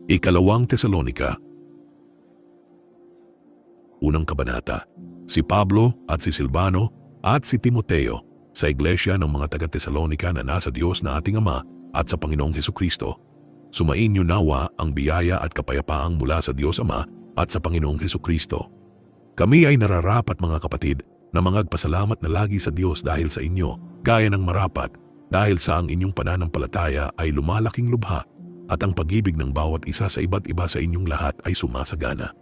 Ikalawang Tesalonika, unang kabanata. Si Pablo at si Silvano at si Timoteo sa iglesia ng mga taga-Tesalonika na nasa Diyos na ating Ama at sa Panginoong Hesukristo. Sumainyo nawa ang biyaya at kapayapaang mula sa Diyos Ama at sa Panginoong Hesukristo. Kami ay nararapat mga kapatid na mangagpasalamat na lagi sa Diyos dahil sa inyo, gaya ng marapat, dahil sa ang inyong pananampalataya ay lumalaking lubha at ang pag-ibig ng bawat isa sa iba't iba sa inyong lahat ay sumasagana.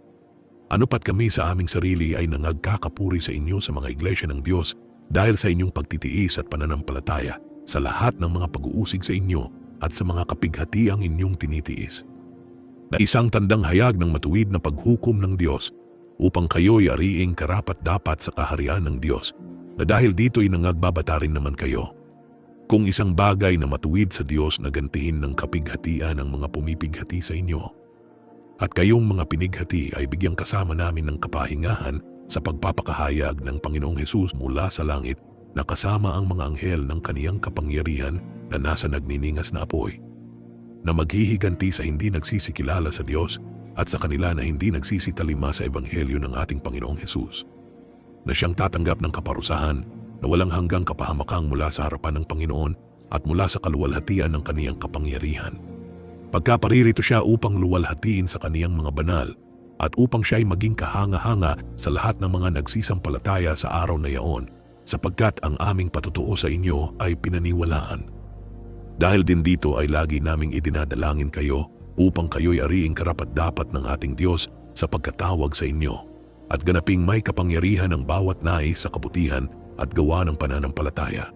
Ano pat kami sa aming sarili ay nangagkakapuri sa inyo sa mga iglesia ng Diyos dahil sa inyong pagtitiis at pananampalataya sa lahat ng mga pag-uusig sa inyo at sa mga kapighatiang inyong tinitiis. Na isang tandang hayag ng matuwid na paghukom ng Diyos upang kayo'y ariing karapat-dapat sa kaharian ng Diyos na dahil dito'y nangagbabata rin naman kayo. Kung isang bagay na matuwid sa Diyos na gantihin ng kapighatian ng mga pumipighati sa inyo, at kayong mga pinighati ay bigyang kasama namin ng kapahingahan sa pagpapakahayag ng Panginoong Hesus mula sa langit na kasama ang mga anghel ng kaniyang kapangyarihan na nasa nagniningas na apoy, na maghihiganti sa hindi nagsisikilala sa Diyos at sa kanila na hindi nagsisitalima sa Ebanghelyo ng ating Panginoong Hesus, na siyang tatanggap ng kaparusahan na walang hanggang kapahamakang mula sa harapan ng Panginoon at mula sa kaluwalhatian ng kaniyang kapangyarihan. Pagkaparirito siya upang luwalhatiin sa kaniyang mga banal at upang siya'y maging kahanga-hanga sa lahat ng mga nagsisampalataya sa araw na yaon, sapagkat ang aming patutuo sa inyo ay pinaniwalaan. Dahil din dito ay lagi naming idinadalangin kayo upang kayo'y ariing karapat-dapat ng ating Diyos sa pagkatawag sa inyo at ganaping may kapangyarihan ang bawat nais sa kabutihan at gawa ng pananampalataya,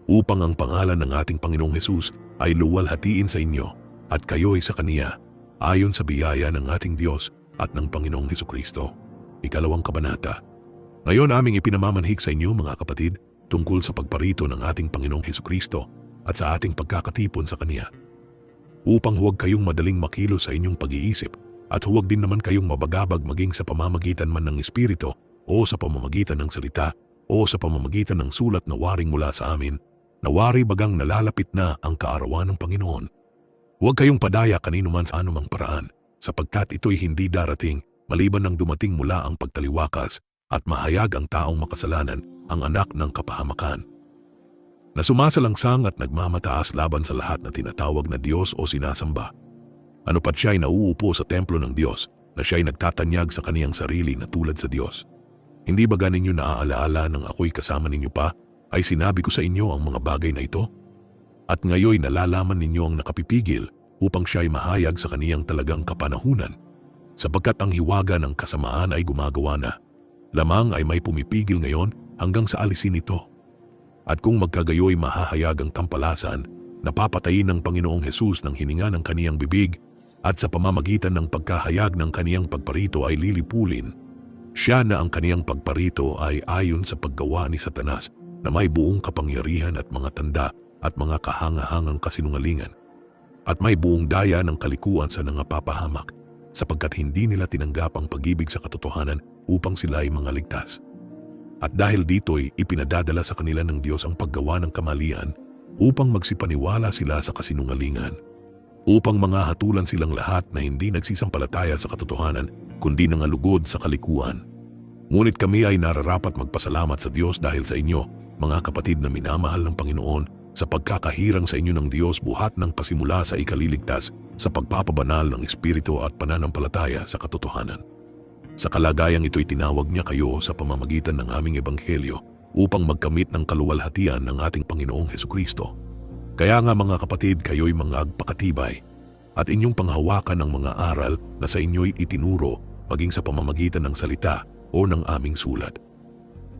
upang ang pangalan ng ating Panginoong Hesus ay luwalhatiin sa inyo at kayo'y sa Kaniya ayon sa biyaya ng ating Diyos at ng Panginoong Hesukristo. Ikalawang kabanata. Ngayon aming ipinamamanhik sa inyo mga kapatid tungkol sa pagparito ng ating Panginoong Hesukristo at sa ating pagkakatipon sa Kaniya, upang huwag kayong madaling makilos sa inyong pag-iisip at huwag din naman kayong mabagabag maging sa pamamagitan man ng Espiritu o sa pamamagitan ng salita o sa pamamagitan ng sulat na waring mula sa amin, na wari bagang nalalapit na ang kaarawan ng Panginoon. Huwag kayong padaya kanino man sa anumang paraan, sapagkat ito'y hindi darating maliban nang dumating mula ang pagtaliwakas at mahayag ang taong makasalanan, ang anak ng kapahamakan, na sumasalangsang at nagmamataas laban sa lahat na tinatawag na Diyos o sinasamba. Ano pat siya'y nauupo sa templo ng Diyos, na siya'y nagtatanyag sa kaniyang sarili na tulad sa Diyos. Hindi ba ganinyo naaalaala nang ako'y kasama ninyo pa, ay sinabi ko sa inyo ang mga bagay na ito? At ngayoy nalalaman ninyo ang nakapipigil upang siya'y mahayag sa kaniyang talagang kapanahunan, sapagkat ang hiwaga ng kasamaan ay gumagawa na. Lamang ay may pumipigil ngayon hanggang sa alisin ito. At kung magkagayoy mahahayag ang tampalasan, napapatayin ng Panginoong Hesus ng hininga ng kaniyang bibig at sa pamamagitan ng pagkahayag ng kaniyang pagparito ay lilipulin. Siya na ang kaniyang pagparito ay ayon sa paggawa ni Satanas na may buong kapangyarihan at mga tanda at mga kahanga-hangang kasinungalingan, at may buong daya ng kalikuan sa nangapapahamak, sapagkat hindi nila tinanggap ang pag-ibig sa katotohanan upang sila ay mga ligtas. At dahil dito'y ipinadadala sa kanila ng Diyos ang paggawa ng kamalian upang magsipaniwala sila sa kasinungalingan, upang mangahatulan silang lahat na hindi nagsisampalataya sa katotohanan kundi nangalugod sa kalikuan. Ngunit kami ay nararapat magpasalamat sa Diyos dahil sa inyo, mga kapatid na minamahal ng Panginoon, sa pagkakahirang sa inyo ng Diyos buhat ng pasimula sa ikaliligtas sa pagpapabanal ng Espiritu at pananampalataya sa katotohanan. Sa kalagayang ito'y tinawag niya kayo sa pamamagitan ng aming Ebanghelyo upang magkamit ng kaluwalhatian ng ating Panginoong Hesukristo. Kaya nga mga kapatid, kayo'y mga agpakatibay at inyong panghawakan ng mga aral na sa inyo'y itinuro maging sa pamamagitan ng salita o ng aming sulat.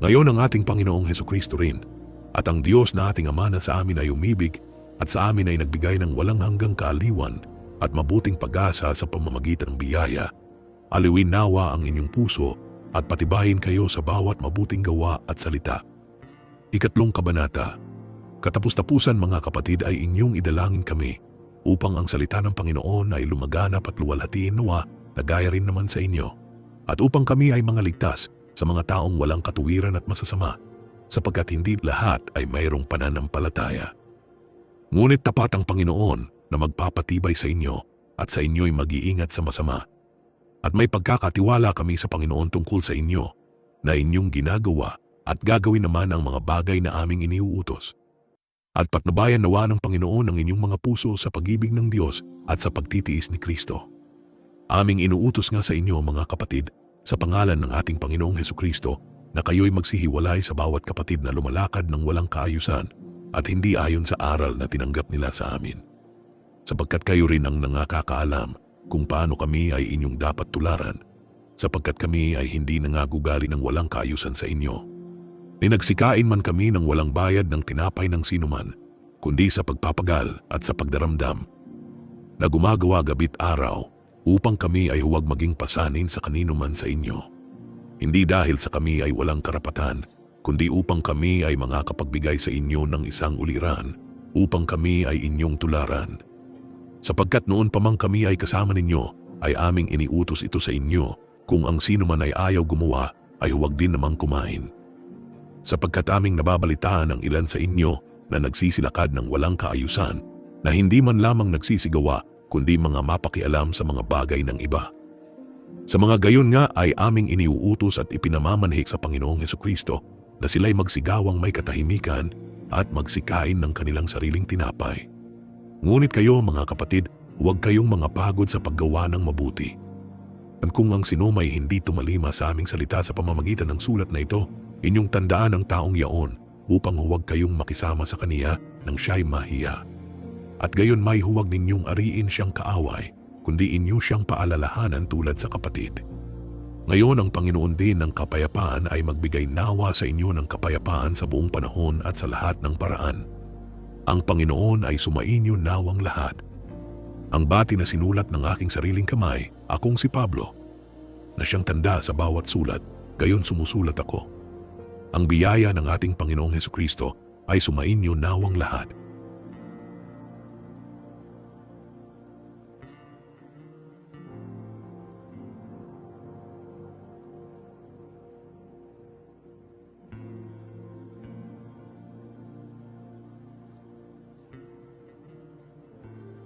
Ngayon ang ating Panginoong Hesukristo rin at ang Diyos na ating Ama na sa amin ay umibig at sa amin ay nagbigay ng walang hanggang kaaliwan at mabuting pag-asa sa pamamagitan ng biyaya, aliwin nawa ang inyong puso at patibayin kayo sa bawat mabuting gawa at salita. Ikatlong kabanata. Katapus-tapusan mga kapatid ay inyong idalangin kami upang ang salita ng Panginoon ay lumaganap at luwalhatiin nawa na gaya rin naman sa inyo, at upang kami ay mga ligtas sa mga taong walang katuwiran at masasama, sapagkat hindi lahat ay mayroong pananampalataya. Ngunit tapat ang Panginoon na magpapatibay sa inyo at sa inyo'y mag-iingat sa masama. At may pagkakatiwala kami sa Panginoon tungkol sa inyo na inyong ginagawa at gagawin naman ang mga bagay na aming iniuutos. At patnubayan nawa ng Panginoon ang inyong mga puso sa pag-ibig ng Diyos at sa pagtitiis ni Kristo. Aming inuutos nga sa inyo mga kapatid sa pangalan ng ating Panginoong Hesukristo na kayo'y magsihiwalay sa bawat kapatid na lumalakad ng walang kaayusan at hindi ayon sa aral na tinanggap nila sa amin. Sapagkat kayo rin ang nakakaalam kung paano kami ay inyong dapat tularan, sapagkat kami ay hindi nangagugali ng walang kaayusan sa inyo. Ninagsikain man kami ng walang bayad ng tinapay ng sinuman, kundi sa pagpapagal at sa pagdaramdam, na gumagawa gabit araw upang kami ay huwag maging pasanin sa kanino man sa inyo. Hindi dahil sa kami ay walang karapatan, kundi upang kami ay makakapagbigay sa inyo ng isang uliran, upang kami ay inyong tularan. Sapagkat noon pa mang kami ay kasama ninyo, ay aming iniutos ito sa inyo, kung ang sino man ay ayaw gumawa, ay huwag din namang kumain. Sapagkat aming nababalitaan ang ilan sa inyo na nagsisilakad ng walang kaayusan, na hindi man lamang nagsisigawa, kundi mga mapakialam sa mga bagay ng iba. Sa mga gayon nga ay aming iniuutos at ipinamamanhik sa Panginoong Hesukristo na sila'y magsigawang may katahimikan at magsikain ng kanilang sariling tinapay. Ngunit kayo mga kapatid, huwag kayong mga pagod sa paggawa ng mabuti. At kung ang sinumay hindi tumalima sa aming salita sa pamamagitan ng sulat na ito, inyong tandaan ang taong yaon upang huwag kayong makisama sa kaniya nang siya'y mahiya. At gayon may huwag ninyong ariin siyang kaaway, kundi inyo siyang paalalahanan tulad sa kapatid. Ngayon ang Panginoon din ng kapayapaan ay magbigay nawa sa inyo ng kapayapaan sa buong panahon at sa lahat ng paraan. Ang Panginoon ay sumainyo nawang lahat. Ang bati na sinulat ng aking sariling kamay, akong si Pablo, na siyang tanda sa bawat sulat, gayon sumusulat ako. Ang biyaya ng ating Panginoong Hesukristo ay sumainyo nawang lahat.